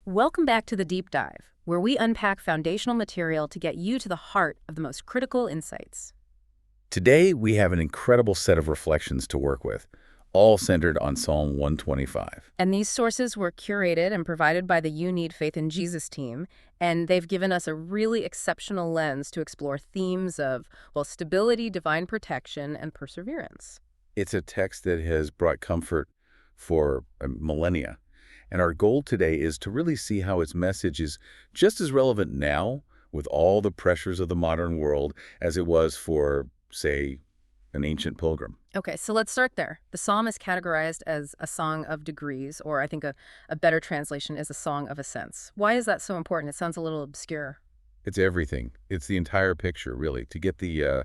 Welcome back to the Deep Dive, where we unpack foundational material to get you to the heart of the most critical insights. Today, we have an incredible set of reflections to work with, all centered on Psalm 125. And these sources were curated and provided by the You Need Faith in Jesus team, and they've given us a really exceptional lens to explore themes of, well, stability, divine protection, and perseverance. It's a text that has brought comfort for millennia, and our goal today is to really see how its message is just as relevant now with all the pressures of the modern world as it was for, say, an ancient pilgrim. Okay, so let's start there. The psalm is categorized as a song of degrees, or I think a better translation is a song of ascents. Why is that so important? It sounds a little obscure. It's everything. It's the entire picture, really. To get the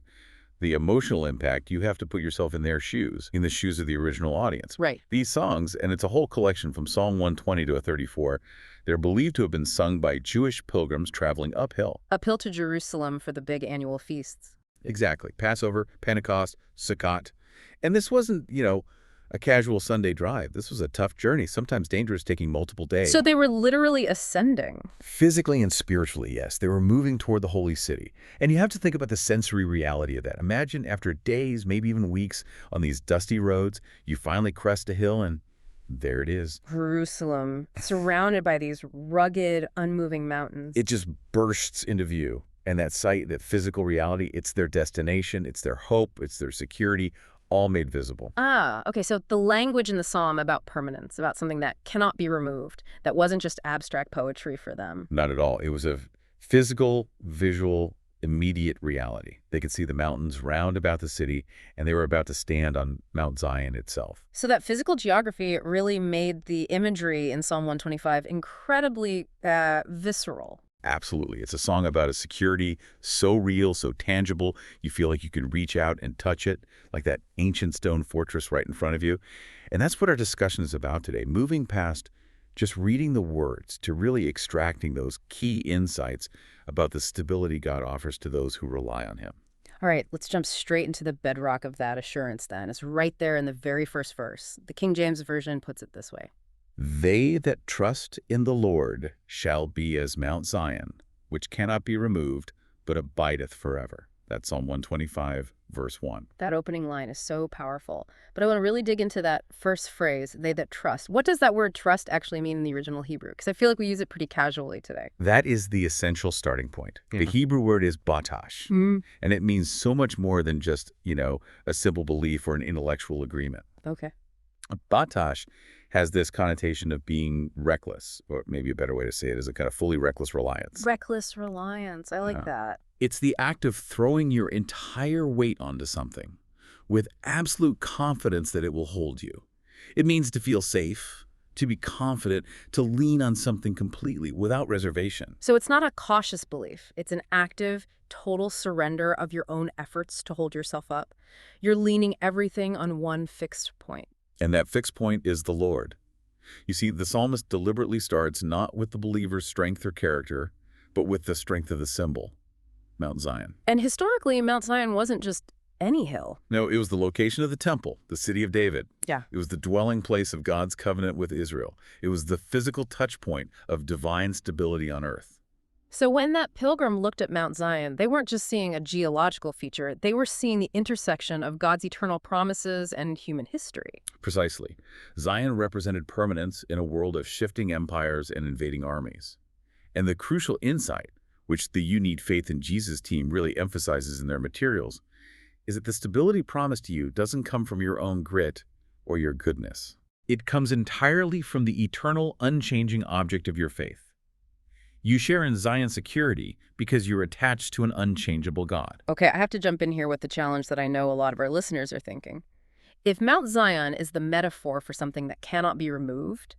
emotional impact, you have to put yourself in their shoes, in the shoes of the original audience. Right. These songs, and it's a whole collection from Psalm 120 to 34, they're believed to have been sung by Jewish pilgrims traveling uphill. Uphill to Jerusalem for the big annual feasts. Exactly. Passover, Pentecost, Sukkot. And this wasn't, a casual Sunday drive. This was a tough journey, sometimes dangerous, taking multiple days. So they were literally ascending. Physically and spiritually, yes. They were moving toward the holy city. And you have to think about the sensory reality of that. Imagine after days, maybe even weeks, on these dusty roads, you finally crest a hill and there it is. Jerusalem, surrounded by these rugged, unmoving mountains. It just bursts into view. And that sight, that physical reality, it's their destination, it's their hope, it's their security, all made visible. Okay, so the language in the psalm about permanence, about something that cannot be removed, that wasn't just abstract poetry for them. Not at all. It was a physical, visual, immediate reality. They could see the mountains round about the city, and they were about to stand on Mount Zion itself. So that physical geography really made the imagery in Psalm 125 incredibly visceral. Absolutely. It's a song about a security so real, so tangible, you feel like you can reach out and touch it, like that ancient stone fortress right in front of you. And that's what our discussion is about today, moving past just reading the words to really extracting those key insights about the stability God offers to those who rely on him. All right, let's jump straight into the bedrock of that assurance then. It's right there in the very first verse. The King James Version puts it this way. They that trust in the Lord shall be as Mount Zion, which cannot be removed, but abideth forever. That's Psalm 125, verse 1. That opening line is so powerful. But I want to really dig into that first phrase, they that trust. What does that word trust actually mean in the original Hebrew? Because I feel like we use it pretty casually today. That is the essential starting point. Yeah. The Hebrew word is batash, and it means so much more than just, a simple belief or an intellectual agreement. Okay. Batash has this connotation of being reckless, or maybe a better way to say it is a kind of fully reckless reliance. Reckless reliance. I like that. It's the act of throwing your entire weight onto something with absolute confidence that it will hold you. It means to feel safe, to be confident, to lean on something completely without reservation. So it's not a cautious belief. It's an active, total surrender of your own efforts to hold yourself up. You're leaning everything on one fixed point. And that fixed point is the Lord. You see, the psalmist deliberately starts not with the believer's strength or character, but with the strength of the symbol, Mount Zion. And historically, Mount Zion wasn't just any hill. No, it was the location of the temple, the city of David. Yeah. It was the dwelling place of God's covenant with Israel. It was the physical touch point of divine stability on earth. So when that pilgrim looked at Mount Zion, they weren't just seeing a geological feature. They were seeing the intersection of God's eternal promises and human history. Precisely. Zion represented permanence in a world of shifting empires and invading armies. And the crucial insight, which the You Need Faith in Jesus team really emphasizes in their materials, is that the stability promised to you doesn't come from your own grit or your goodness. It comes entirely from the eternal, unchanging object of your faith. You share in Zion's security because you're attached to an unchangeable God. Okay, I have to jump in here with the challenge that I know a lot of our listeners are thinking. If Mount Zion is the metaphor for something that cannot be removed,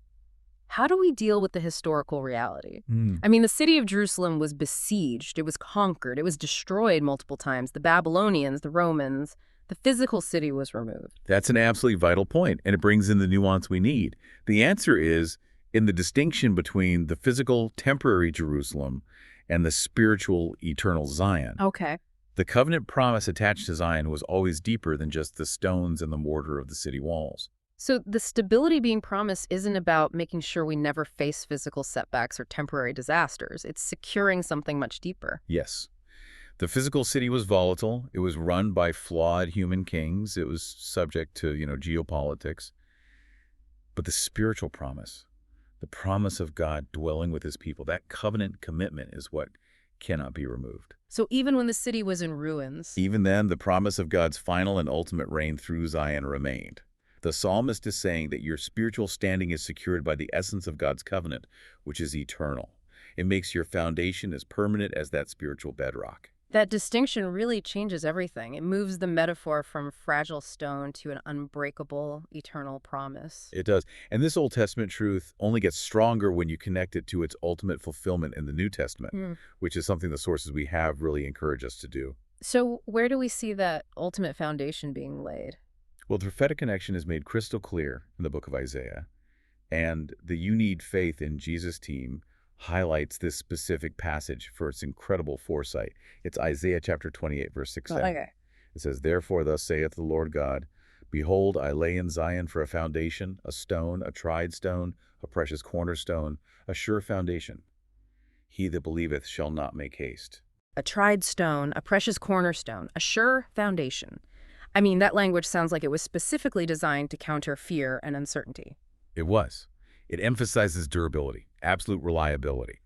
how do we deal with the historical reality? I mean, the city of Jerusalem was besieged, it was conquered, it was destroyed multiple times. The Babylonians, the Romans, the physical city was removed. That's an absolutely vital point, and it brings in the nuance we need. The answer is in the distinction between the physical, temporary Jerusalem and the spiritual, eternal Zion. Okay. The covenant promise attached to Zion was always deeper than just the stones and the mortar of the city walls. So the stability being promised isn't about making sure we never face physical setbacks or temporary disasters. It's securing something much deeper. Yes. The physical city was volatile. It was run by flawed human kings. It was subject to, geopolitics. But the spiritual promise, the promise of God dwelling with his people, that covenant commitment is what cannot be removed. So even when the city was in ruins, Even then, the promise of God's final and ultimate reign through Zion remained. The psalmist is saying that your spiritual standing is secured by the essence of God's covenant, which is eternal. It makes your foundation as permanent as that spiritual bedrock. that distinction really changes everything. It moves the metaphor from fragile stone to an unbreakable, eternal promise. It does. And this Old Testament truth only gets stronger when you connect it to its ultimate fulfillment in the New Testament, which is something the sources we have really encourage us to do. So where do we see that ultimate foundation being laid? Well, the prophetic connection is made crystal clear in the book of Isaiah. And the You Need Faith in Jesus team highlights this specific passage for its incredible foresight. It's Isaiah chapter 28, verse 6. Okay. It says, "Therefore thus saith the Lord God, Behold, I lay in Zion for a foundation, a stone, a tried stone, a precious cornerstone, a sure foundation. He that believeth shall not make haste." A tried stone, a precious cornerstone, a sure foundation. I mean, that language sounds like it was specifically designed to counter fear and uncertainty. It was. It emphasizes durability, absolute reliability.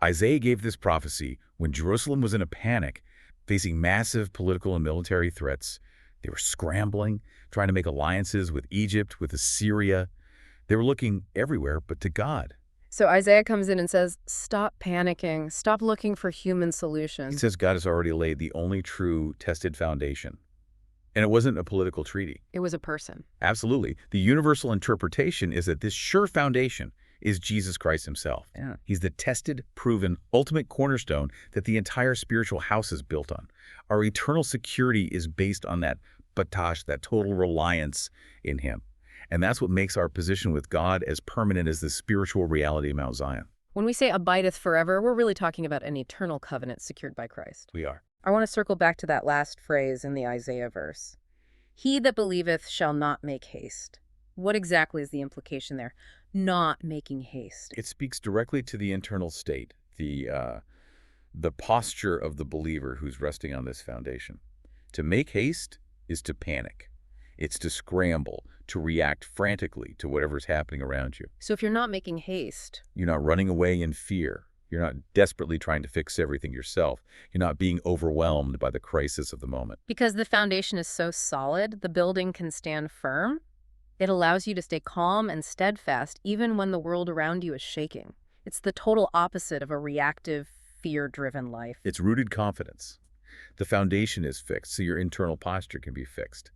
Isaiah gave this prophecy when Jerusalem was in a panic, facing massive political and military threats. They were scrambling, trying to make alliances with Egypt, with Assyria. They were looking everywhere but to God. So Isaiah comes in and says, stop panicking, stop looking for human He solutions. says God has already laid the only true tested foundation. And it wasn't a political treaty. It was a person. Absolutely. The universal interpretation is that this sure foundation is Jesus Christ himself. Yeah. He's the tested, proven, ultimate cornerstone that the entire spiritual house is built on. Our eternal security is based on that batash, that total reliance in him. And that's what makes our position with God as permanent as the spiritual reality of Mount Zion. When we say abideth forever, we're really talking about an eternal covenant secured by Christ. We are. I want to circle back to that last phrase in the Isaiah verse. He that believeth shall not make haste. What exactly is the implication there? Not making haste. It speaks directly to the internal state, the posture of the believer who's resting on this foundation. To make haste is to panic. It's to scramble, to react frantically to whatever's happening around you. So if you're not making haste, You're not running away in fear. You're not desperately trying to fix everything yourself. You're not being overwhelmed by the crisis of the moment. because the foundation is so solid, the building can stand firm, it allows you to stay calm and steadfast even when the world around you is shaking. It's the total opposite of a reactive, fear-driven life. It's rooted confidence. The foundation is fixed, so your internal posture can be fixed.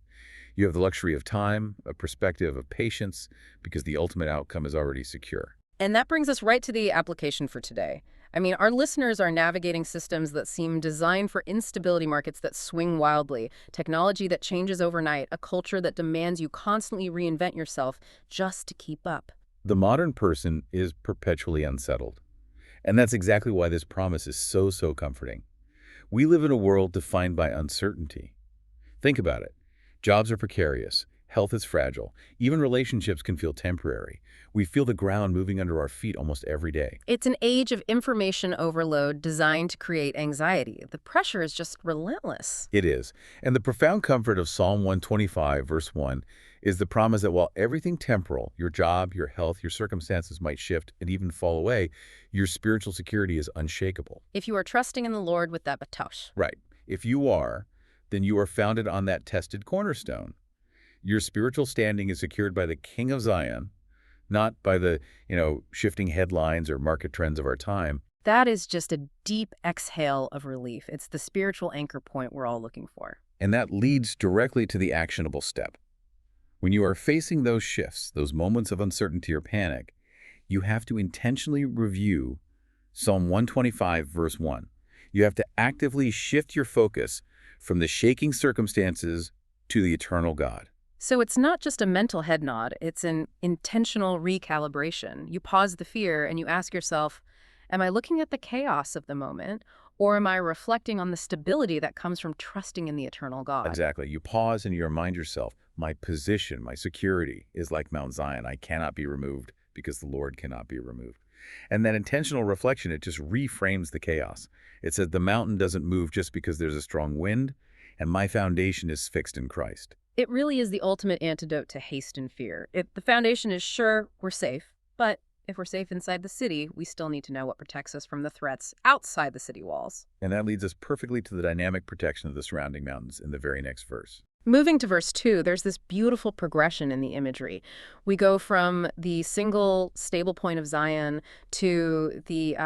You have the luxury of time, a perspective of patience, because the ultimate outcome is already secure. And that brings us right to the application for today. I mean, our listeners are navigating systems that seem designed for instability, markets that swing wildly, technology that changes overnight, a culture that demands you constantly reinvent yourself just to keep up. The modern person is perpetually unsettled. And that's exactly why this promise is so comforting. We live in a world defined by uncertainty. Think about it. Jobs are precarious. Health is fragile. Even relationships can feel temporary. We feel the ground moving under our feet almost every day. It's an age of information overload designed to create anxiety. The pressure is just relentless. It is. And the profound comfort of Psalm 125, verse 1, is the promise that while everything temporal, your job, your health, your circumstances might shift and even fall away, your spiritual security is unshakable. If you are trusting in the Lord with that batosh. Right. If you are, then you are founded on that tested cornerstone. Your spiritual standing is secured by the King of Zion, not by the, shifting headlines or market trends of our time. That is just a deep exhale of relief. It's the spiritual anchor point we're all looking for. And that leads directly to the actionable step. When you are facing those shifts, those moments of uncertainty or panic, you have to intentionally review Psalm 125, verse 1. You have to actively shift your focus from the shaking circumstances to the eternal God. So it's not just a mental head nod, it's an intentional recalibration. You pause the fear and you ask yourself, am I looking at the chaos of the moment, or am I reflecting on the stability that comes from trusting in the eternal God? Exactly. You pause and you remind yourself, My position, my security is like Mount Zion. I cannot be removed because the Lord cannot be removed. And that intentional reflection, it just reframes the chaos. It says the mountain doesn't move just because there's a strong wind, and my foundation is fixed in Christ. It really is the ultimate antidote to haste and fear. If the foundation is sure, we're safe, but if we're safe inside the city, we still need to know what protects us from the threats outside the city walls. And that leads us perfectly to the dynamic protection of the surrounding mountains in the very next verse. Moving to verse 2, there's this beautiful progression in the imagery. We go from the single stable point of Zion to the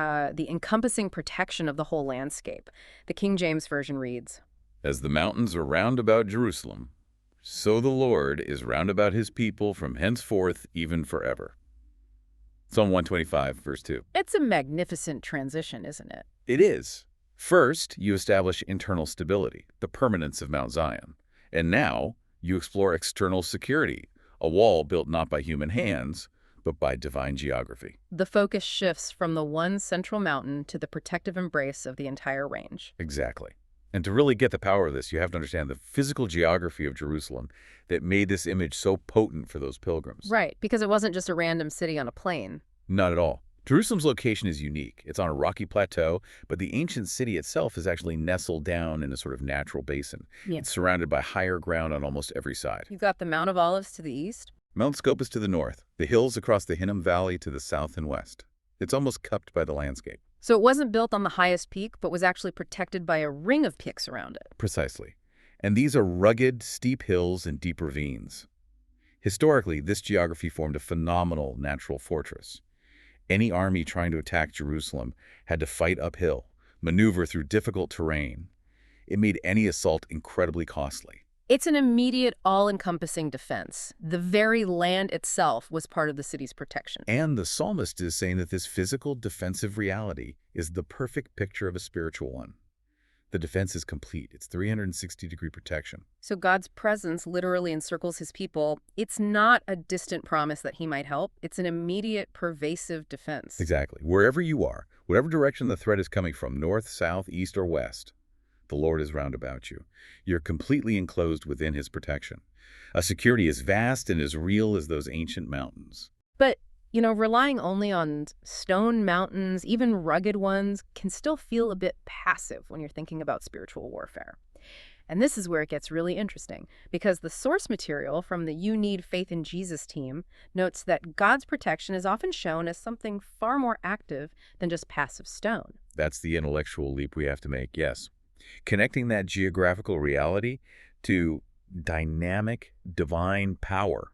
encompassing protection of the whole landscape. The King James Version reads, As the mountains are round about Jerusalem, so the Lord is round about his people from henceforth even forever. Psalm 125, verse 2. It's a magnificent transition, isn't it? It is. First, you establish internal stability, the permanence of Mount Zion. And now, you explore external security, a wall built not by human hands, but by divine geography. The focus shifts from the one central mountain to the protective embrace of the entire range. Exactly. And to really get the power of this, you have to understand the physical geography of Jerusalem that made this image so potent for those pilgrims. Right, because it wasn't just a random city on a plain. Not at all. Jerusalem's location is unique. It's on a rocky plateau, but the ancient city itself is actually nestled down in a sort of natural basin. Yeah. It's surrounded by higher ground on almost every side. You've got the Mount of Olives to the east. Mount Scopus to the north, the hills across the Hinnom Valley to the south and west. It's almost cupped by the landscape. So it wasn't built on the highest peak, but was actually protected by a ring of peaks around it. Precisely. And these are rugged, steep hills and deep ravines. Historically, this geography formed a phenomenal natural fortress. Any army trying to attack Jerusalem had to fight uphill, maneuver through difficult terrain. It made any assault incredibly costly. It's an immediate, all-encompassing defense. The very land itself was part of the city's protection. And the psalmist is saying that this physical defensive reality is the perfect picture of a spiritual one. The defense is complete. It's 360-degree protection. So God's presence literally encircles his people. It's not a distant promise that he might help. It's an immediate, pervasive defense. Exactly. Wherever you are, whatever direction the threat is coming from, north, south, east, or west, the Lord is round about you. You're completely enclosed within his protection. A security as vast and as real as those ancient mountains. But relying only on stone mountains, even rugged ones, can still feel a bit passive when you're thinking about spiritual warfare. And this is where it gets really interesting, because the source material from the You Need Faith in Jesus team notes that God's protection is often shown as something far more active than just passive stone. That's the intellectual leap we have to make, yes. Connecting that geographical reality to dynamic, divine power.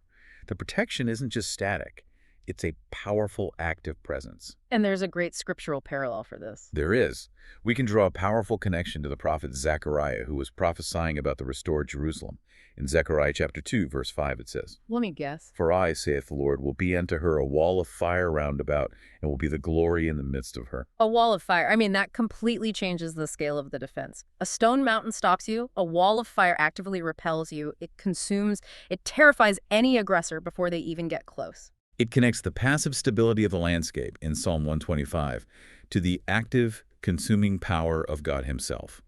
The protection isn't just static. It's a powerful, active presence. And there's a great scriptural parallel for this. There is. We can draw a powerful connection to the prophet Zechariah, who was prophesying about the restored Jerusalem. In Zechariah chapter 2, verse 5, it says, Let me guess. For I, saith the Lord, will be unto her a wall of fire round about, and will be the glory in the midst of her. A wall of fire. I mean, that completely changes the scale of the defense. A stone mountain stops you. A wall of fire actively repels you. It consumes, it terrifies any aggressor before they even get close. It connects the passive stability of the landscape in Psalm 125 to the active, consuming power of God himself.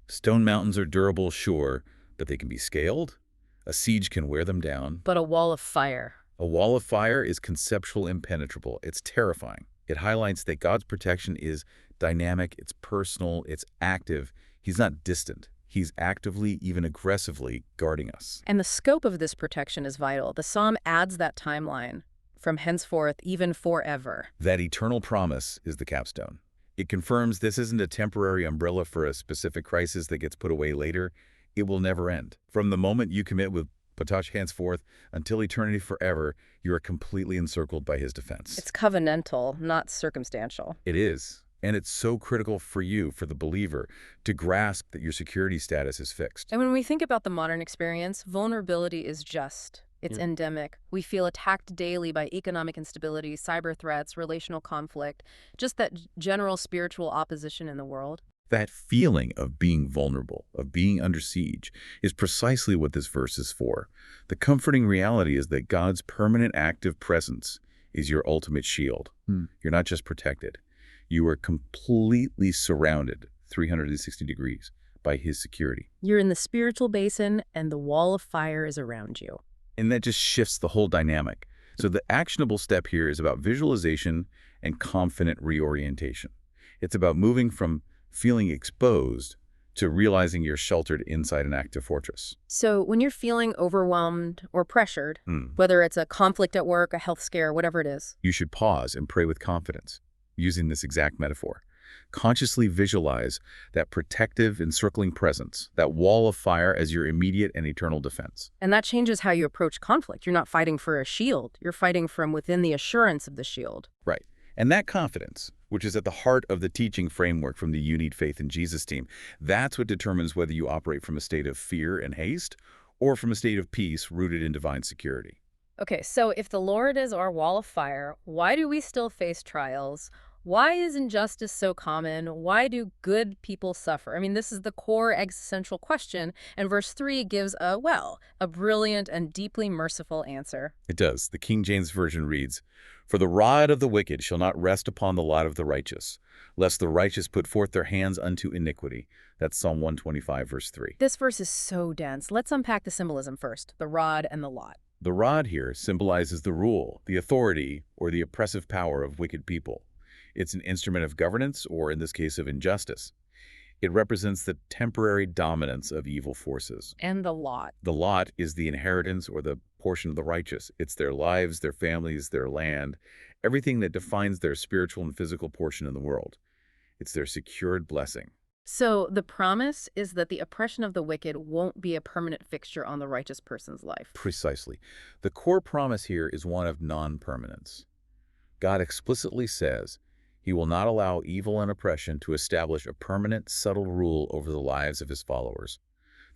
Stone mountains are durable, sure, but they can be scaled. A siege can wear them down. But a wall of fire. A wall of fire is conceptual, impenetrable. It's terrifying. It highlights that God's protection is dynamic, it's personal, it's active. He's not distant. He's actively, even aggressively, guarding us. And the scope of this protection is vital. The psalm adds that timeline. From henceforth, even forever. That eternal promise is the capstone. It confirms this isn't a temporary umbrella for a specific crisis that gets put away later. It will never end. From the moment you commit with Patach henceforth until eternity forever, you are completely encircled by his defense. It's covenantal, not circumstantial. It is. And it's so critical for you, for the believer, to grasp that your security status is fixed. And when we think about the modern experience, vulnerability is just. It's endemic. We feel attacked daily by economic instability, cyber threats, relational conflict, just that general spiritual opposition in the world. That feeling of being vulnerable, of being under siege, is precisely what this verse is for. The comforting reality is that God's permanent active presence is your ultimate shield. You're not just protected. You are completely surrounded 360 degrees by his security. You're in the spiritual basin, and the wall of fire is around you. And that just shifts the whole dynamic. So the actionable step here is about visualization and confident reorientation. It's about moving from feeling exposed to realizing you're sheltered inside an active fortress. So when you're feeling overwhelmed or pressured, whether it's a conflict at work, a health scare, whatever it is, You should pause and pray with confidence, using this exact metaphor. Consciously visualize that protective, encircling presence, that wall of fire as your immediate and eternal defense. and that changes how you approach conflict. You're not fighting for a shield. You're fighting from within the assurance of the shield. Right. And that confidence, which is at the heart of the teaching framework from the You Need Faith in Jesus team, that's what determines whether you operate from a state of fear and haste or from a state of peace rooted in divine security. Okay, so if the Lord is our wall of fire, why do we still face trials? Why is injustice so common? Why do good people suffer? I mean, this is the core existential question, and verse 3 gives a brilliant and deeply merciful answer. It does. The King James Version reads, "For the rod of the wicked shall not rest upon the lot of the righteous, lest the righteous put forth their hands unto iniquity." That's Psalm 125, verse 3. This verse is so dense. Let's unpack the symbolism first, the rod and the lot. The rod here symbolizes the rule, the authority, or the oppressive power of wicked people. It's an instrument of governance, or in this case of injustice. It represents the temporary dominance of evil forces. And the lot. The lot is the inheritance or the portion of the righteous. It's their lives, their families, their land, everything that defines their spiritual and physical portion in the world. It's their secured blessing. So the promise is that the oppression of the wicked won't be a permanent fixture on the righteous person's life. Precisely. The core promise here is one of non-permanence. God explicitly says he will not allow evil and oppression to establish a permanent, subtle rule over the lives of his followers.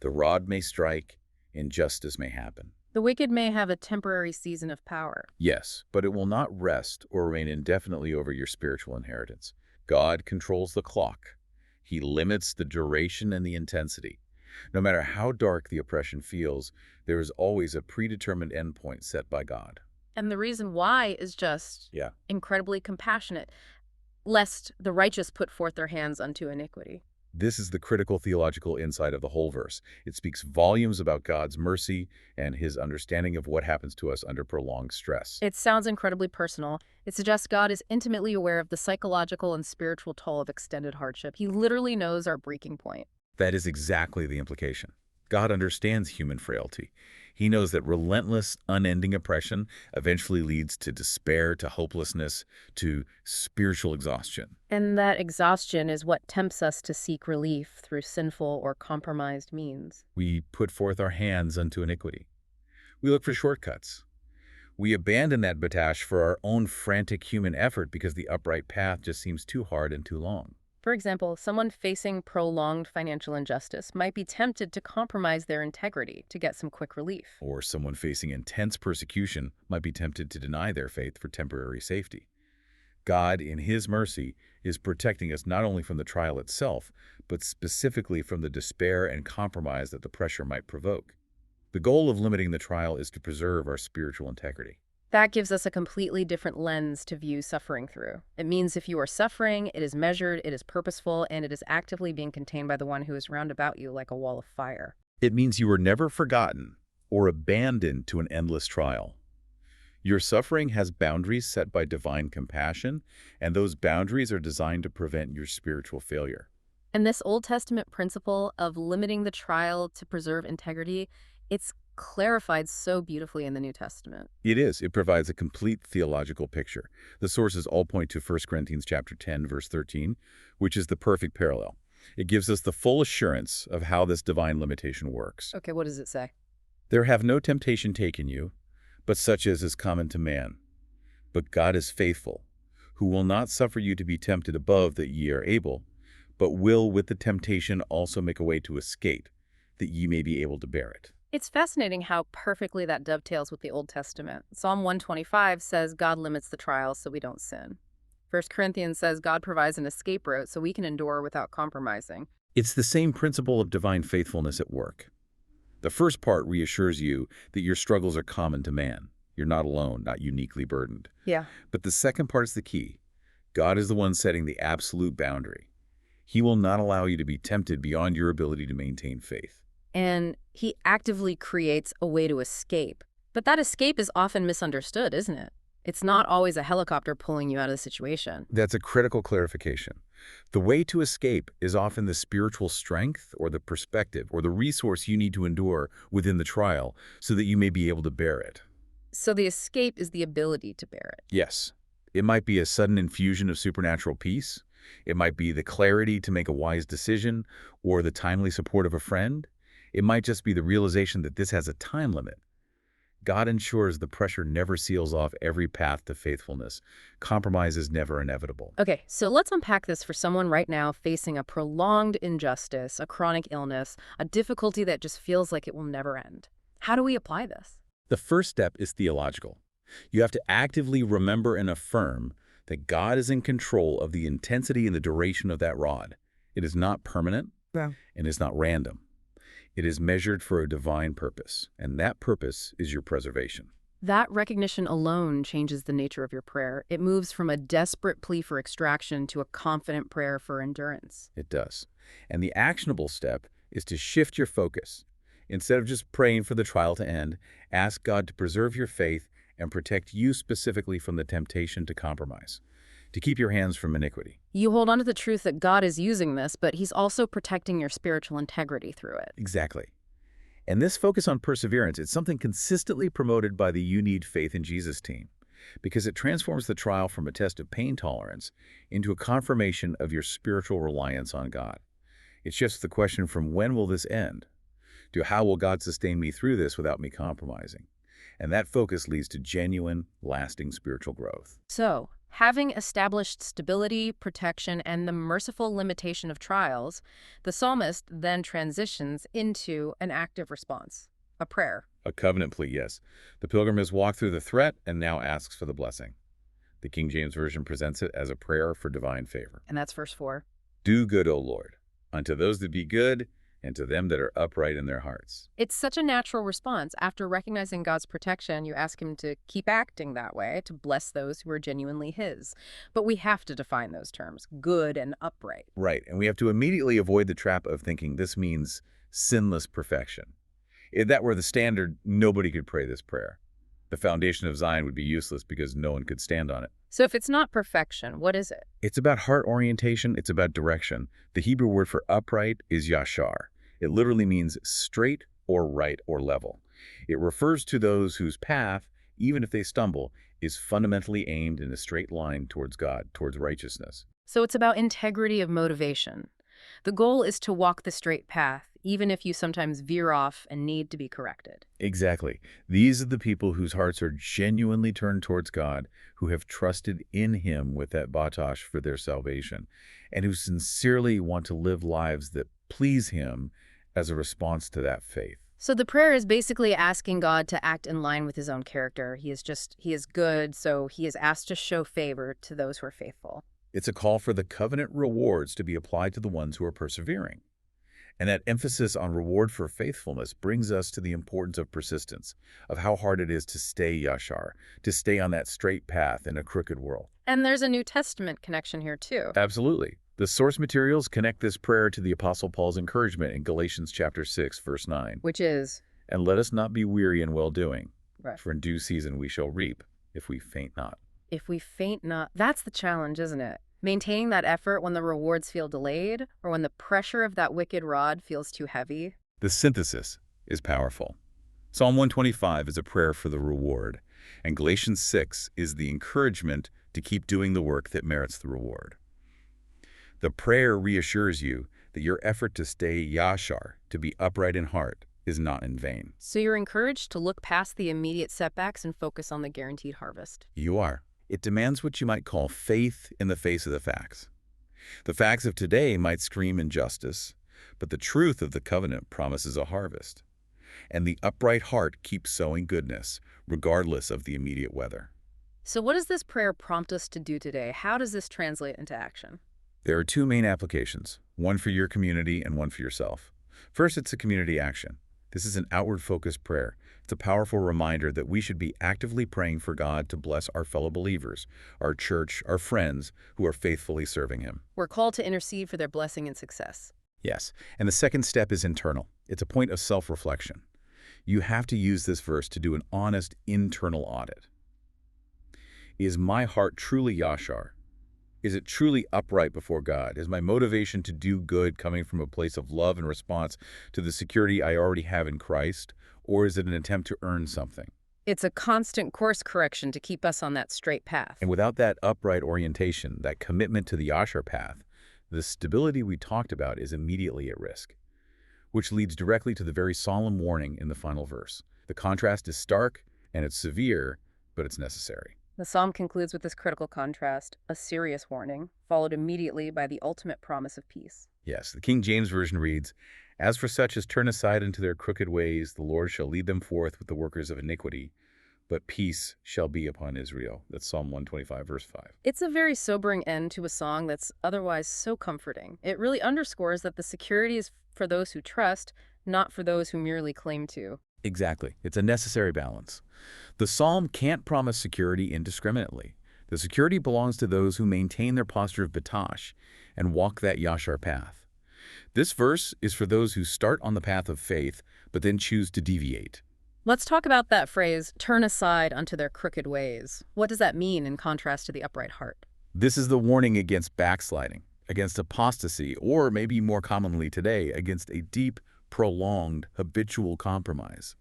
The rod may strike, injustice may happen. The wicked may have a temporary season of power. Yes, but it will not rest or remain indefinitely over your spiritual inheritance. God controls the clock. He limits the duration and the intensity. No matter how dark the oppression feels, there is always a predetermined endpoint set by God. And the reason why is just Yeah. incredibly compassionate, lest the righteous put forth their hands unto iniquity. This is the critical theological insight of the whole verse. It speaks volumes about God's mercy and his understanding of what happens to us under prolonged stress. It sounds incredibly personal. It suggests God is intimately aware of the psychological and spiritual toll of extended hardship. He literally knows our breaking point. That is exactly the implication. God understands human frailty. He knows that relentless, unending oppression eventually leads to despair, to hopelessness, to spiritual exhaustion. And that exhaustion is what tempts us to seek relief through sinful or compromised means. We put forth our hands unto iniquity. We look for shortcuts. We abandon that batash for our own frantic human effort because the upright path just seems too hard and too long. For example, someone facing prolonged financial injustice might be tempted to compromise their integrity to get some quick relief. Or someone facing intense persecution might be tempted to deny their faith for temporary safety. God, in his mercy, is protecting us not only from the trial itself, but specifically from the despair and compromise that the pressure might provoke. The goal of limiting the trial is to preserve our spiritual integrity. That gives us a completely different lens to view suffering through. It means if you are suffering, it is measured, it is purposeful, and it is actively being contained by the one who is round about you like a wall of fire. It means you are never forgotten or abandoned to an endless trial. Your suffering has boundaries set by divine compassion, and those boundaries are designed to prevent your spiritual failure. And this Old Testament principle of limiting the trial to preserve integrity, it's clarified so beautifully in the New Testament. It is. It provides a complete theological picture. The sources all point to 1 Corinthians chapter 10, verse 13, which is the perfect parallel. It gives us the full assurance of how this divine limitation works. Okay, what does it say? There have no temptation taken you, but such as is common to man. But God is faithful, who will not suffer you to be tempted above that ye are able, but will with the temptation also make a way to escape, that ye may be able to bear it. It's fascinating how perfectly that dovetails with the Old Testament. Psalm 125 says God limits the trials so we don't sin. 1 Corinthians says God provides an escape route so we can endure without compromising. It's the same principle of divine faithfulness at work. The first part reassures you that your struggles are common to man. You're not alone, not uniquely burdened. Yeah. But the second part is the key. God is the one setting the absolute boundary. He will not allow you to be tempted beyond your ability to maintain faith. And he actively creates a way to escape. But that escape is often misunderstood, isn't it? It's not always a helicopter pulling you out of the situation. That's a critical clarification. The way to escape is often the spiritual strength or the perspective or the resource you need to endure within the trial so that you may be able to bear it. So the escape is the ability to bear it. Yes. It might be a sudden infusion of supernatural peace. It might be the clarity to make a wise decision or the timely support of a friend. It might just be the realization that this has a time limit. God ensures the pressure never seals off every path to faithfulness. Compromise is never inevitable. Okay, so let's unpack this for someone right now facing a prolonged injustice, a chronic illness, a difficulty that just feels like it will never end. How do we apply this? The first step is theological. You have to actively remember and affirm that God is in control of the intensity and the duration of that rod. It is not permanent, and it's not random. It is measured for a divine purpose, and that purpose is your preservation. That recognition alone changes the nature of your prayer. It moves from a desperate plea for extraction to a confident prayer for endurance. It does. And the actionable step is to shift your focus. Instead of just praying for the trial to end, ask God to preserve your faith and protect you specifically from the temptation to compromise, to keep your hands from iniquity. You hold on to the truth that God is using this, but he's also protecting your spiritual integrity through it. Exactly. And this focus on perseverance is something consistently promoted by the You Need Faith in Jesus team, because it transforms the trial from a test of pain tolerance into a confirmation of your spiritual reliance on God. It shifts the question from when will this end to how will God sustain me through this without me compromising? And that focus leads to genuine, lasting spiritual growth. So, having established stability, protection, and the merciful limitation of trials, the psalmist then transitions into an active response, a prayer. A covenant plea, yes. The pilgrim has walked through the threat and now asks for the blessing. The King James Version presents it as a prayer for divine favor. And that's verse 4. Do good, O Lord, unto those that be good, and to them that are upright in their hearts. It's such a natural response. After recognizing God's protection, you ask him to keep acting that way, to bless those who are genuinely his. But we have to define those terms, good and upright. Right, and we have to immediately avoid the trap of thinking this means sinless perfection. If that were the standard, nobody could pray this prayer. The foundation of Zion would be useless because no one could stand on it. So if it's not perfection, what is it? It's about heart orientation. It's about direction. The Hebrew word for upright is yashar. It literally means straight or right or level. It refers to those whose path, even if they stumble, is fundamentally aimed in a straight line towards God, towards righteousness. So it's about integrity of motivation. The goal is to walk the straight path, even if you sometimes veer off and need to be corrected. Exactly. These are the people whose hearts are genuinely turned towards God, who have trusted in him with that batosh for their salvation, and who sincerely want to live lives that please him as a response to that faith. So the prayer is basically asking God to act in line with his own character. He is good, so he is asked to show favor to those who are faithful. It's a call for the covenant rewards to be applied to the ones who are persevering. And that emphasis on reward for faithfulness brings us to the importance of persistence, of how hard it is to stay yashar, to stay on that straight path in a crooked world. And there's a New Testament connection here too. Absolutely. The source materials connect this prayer to the Apostle Paul's encouragement in Galatians chapter 6, verse 9. Which is, and let us not be weary in well-doing, right, for in due season we shall reap, if we faint not. If we faint not. That's the challenge, isn't it? Maintaining that effort when the rewards feel delayed or when the pressure of that wicked rod feels too heavy. The synthesis is powerful. Psalm 125 is a prayer for the reward, and Galatians 6 is the encouragement to keep doing the work that merits the reward. The prayer reassures you that your effort to stay yashar, to be upright in heart, is not in vain. So you're encouraged to look past the immediate setbacks and focus on the guaranteed harvest. You are. It demands what you might call faith in the face of the facts. The facts of today might scream injustice, but the truth of the covenant promises a harvest. And the upright heart keeps sowing goodness, regardless of the immediate weather. So what does this prayer prompt us to do today? How does this translate into action? There are two main applications, one for your community and one for yourself. First, it's a community action. This is an outward-focused prayer, It's a powerful reminder that we should be actively praying for God to bless our fellow believers, our church, our friends who are faithfully serving Him. We're called to intercede for their blessing and success. Yes, and the second step is internal. It's a point of self-reflection. You have to use this verse to do an honest internal audit. Is my heart truly yashar? Is it truly upright before God? Is my motivation to do good coming from a place of love and response to the security I already have in Christ, or is it an attempt to earn something? It's a constant course correction to keep us on that straight path. And without that upright orientation, that commitment to the yashar path, the stability we talked about is immediately at risk, which leads directly to the very solemn warning in the final verse. The contrast is stark and it's severe, but it's necessary. The psalm concludes with this critical contrast, a serious warning, followed immediately by the ultimate promise of peace. Yes, the King James Version reads, "As for such as turn aside into their crooked ways, the Lord shall lead them forth with the workers of iniquity, but peace shall be upon Israel." That's Psalm 125, verse 5. It's a very sobering end to a song that's otherwise so comforting. It really underscores that the security is for those who trust, not for those who merely claim to. Exactly. It's a necessary balance. The psalm can't promise security indiscriminately. The security belongs to those who maintain their posture of batash and walk that yashar path. This verse is for those who start on the path of faith, but then choose to deviate. Let's talk about that phrase, turn aside unto their crooked ways. What does that mean in contrast to the upright heart? This is the warning against backsliding, against apostasy, or maybe more commonly today, against a deep, prolonged, habitual compromise.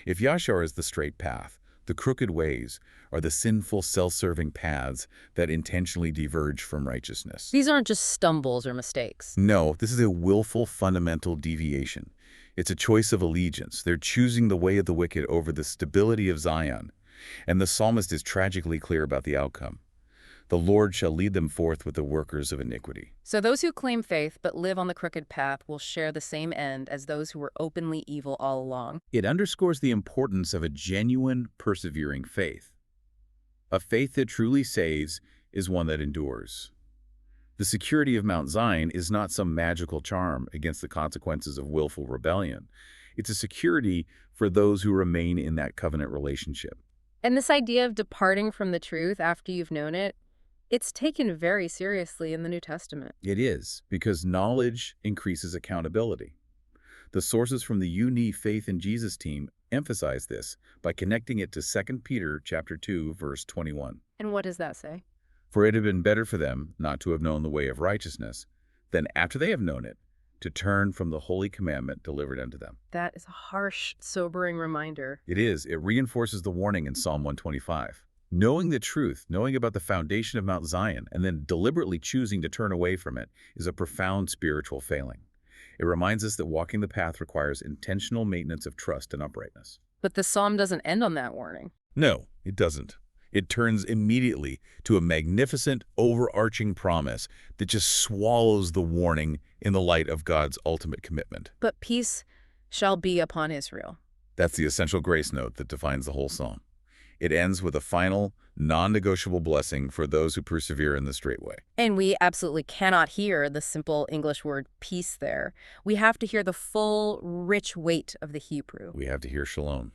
If yashar is the straight path, the crooked ways are the sinful, self-serving paths that intentionally diverge from righteousness. These aren't just stumbles or mistakes. No, this is a willful, fundamental deviation. It's a choice of allegiance. They're choosing the way of the wicked over the stability of Zion. And the psalmist is tragically clear about the outcome. The Lord shall lead them forth with the workers of iniquity. So those who claim faith but live on the crooked path will share the same end as those who were openly evil all along. It underscores the importance of a genuine, persevering faith. A faith that truly saves is one that endures. The security of Mount Zion is not some magical charm against the consequences of willful rebellion. It's a security for those who remain in that covenant relationship. And this idea of departing from the truth after you've known it, it's taken very seriously in the New Testament. It is, because knowledge increases accountability. The sources from the UNFIJ in Jesus team emphasize this by connecting it to 2 Peter chapter 2, verse 21. And what does that say? For it had been better for them not to have known the way of righteousness than after they have known it, to turn from the holy commandment delivered unto them. That is a harsh, sobering reminder. It is. It reinforces the warning in Psalm 125. Knowing the truth, knowing about the foundation of Mount Zion, and then deliberately choosing to turn away from it is a profound spiritual failing. It reminds us that walking the path requires intentional maintenance of trust and uprightness. But the psalm doesn't end on that warning. No, it doesn't. It turns immediately to a magnificent, overarching promise that just swallows the warning in the light of God's ultimate commitment. But peace shall be upon Israel. That's the essential grace note that defines the whole psalm. It ends with a final, non-negotiable blessing for those who persevere in the straight way. And we absolutely cannot hear the simple English word peace there. We have to hear the full, rich weight of the Hebrew. We have to hear shalom.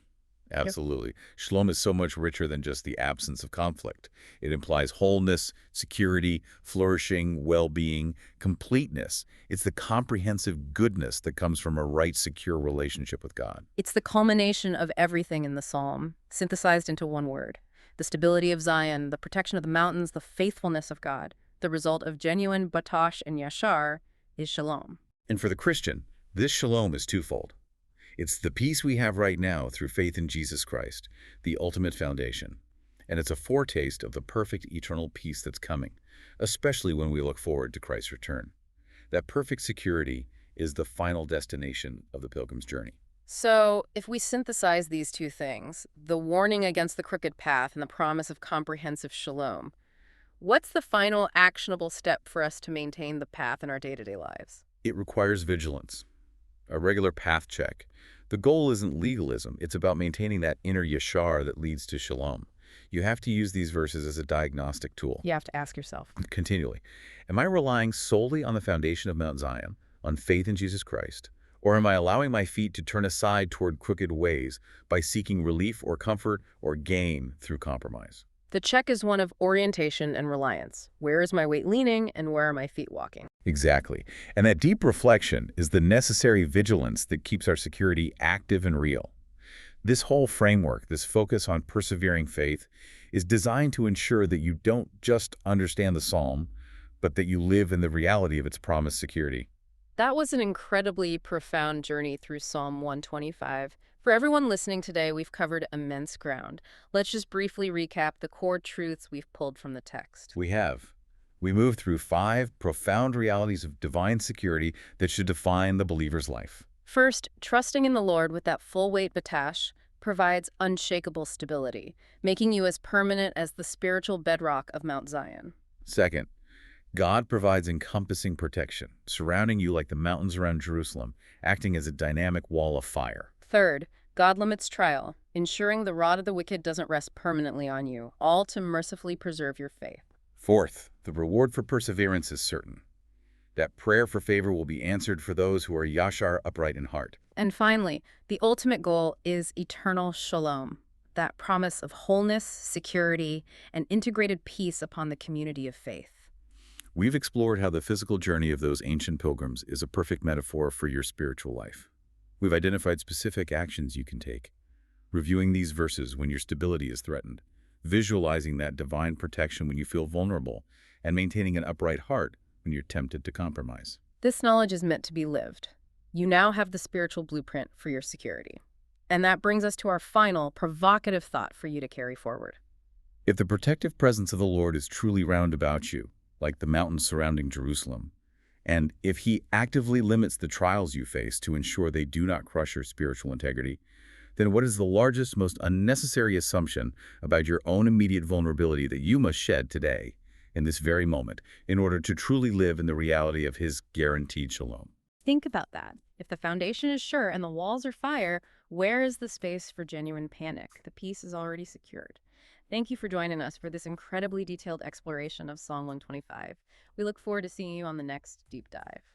Absolutely. Yep. Shalom is so much richer than just the absence of conflict. It implies wholeness, security, flourishing, well-being, completeness. It's the comprehensive goodness that comes from a right, secure relationship with God. It's the culmination of everything in the psalm, synthesized into one word. The stability of Zion, the protection of the mountains, the faithfulness of God. The result of genuine batash and yashar is shalom. And for the Christian, this shalom is twofold. It's the peace we have right now through faith in Jesus Christ, the ultimate foundation. And it's a foretaste of the perfect eternal peace that's coming, especially when we look forward to Christ's return. That perfect security is the final destination of the pilgrim's journey. So, if we synthesize these two things, the warning against the crooked path and the promise of comprehensive shalom, what's the final actionable step for us to maintain the path in our day-to-day lives? It requires vigilance, a regular path check. The goal isn't legalism. It's about maintaining that inner yashar that leads to shalom. You have to use these verses as a diagnostic tool. You have to ask yourself Continually, am I relying solely on the foundation of Mount Zion, on faith in Jesus Christ, Or am I allowing my feet to turn aside toward crooked ways by seeking relief or comfort or gain through compromise? The check is one of orientation and reliance. Where is my weight leaning and where are my feet walking? Exactly. And that deep reflection is the necessary vigilance that keeps our security active and real. This whole framework, this focus on persevering faith, is designed to ensure that you don't just understand the psalm, but that you live in the reality of its promised security. That was an incredibly profound journey through Psalm 125. For everyone listening today, we've covered immense ground. Let's just briefly recap the core truths we've pulled from the text. We have. We move through 5 profound realities of divine security that should define the believer's life. First, trusting in the Lord with that full weight batash provides unshakable stability, making you as permanent as the spiritual bedrock of Mount Zion. Second, God provides encompassing protection, surrounding you like the mountains around Jerusalem, acting as a dynamic wall of fire. Third, God limits trial, ensuring the rod of the wicked doesn't rest permanently on you, all to mercifully preserve your faith. Fourth, the reward for perseverance is certain. That prayer for favor will be answered for those who are yashar, upright in heart. And finally, the ultimate goal is eternal shalom, that promise of wholeness, security, and integrated peace upon the community of faith. We've explored how the physical journey of those ancient pilgrims is a perfect metaphor for your spiritual life. We've identified specific actions you can take, reviewing these verses when your stability is threatened, visualizing that divine protection when you feel vulnerable, and maintaining an upright heart when you're tempted to compromise. This knowledge is meant to be lived. You now have the spiritual blueprint for your security. And that brings us to our final, provocative thought for you to carry forward. If the protective presence of the Lord is truly round about you, like the mountains surrounding Jerusalem, and if He actively limits the trials you face to ensure they do not crush your spiritual integrity, then what is the largest, most unnecessary assumption about your own immediate vulnerability that you must shed today, in this very moment, in order to truly live in the reality of His guaranteed shalom? Think about that. If the foundation is sure and the walls are fire, where is the space for genuine panic? The peace is already secured. Thank you for joining us for this incredibly detailed exploration of Psalm 125. We look forward to seeing you on the next deep dive.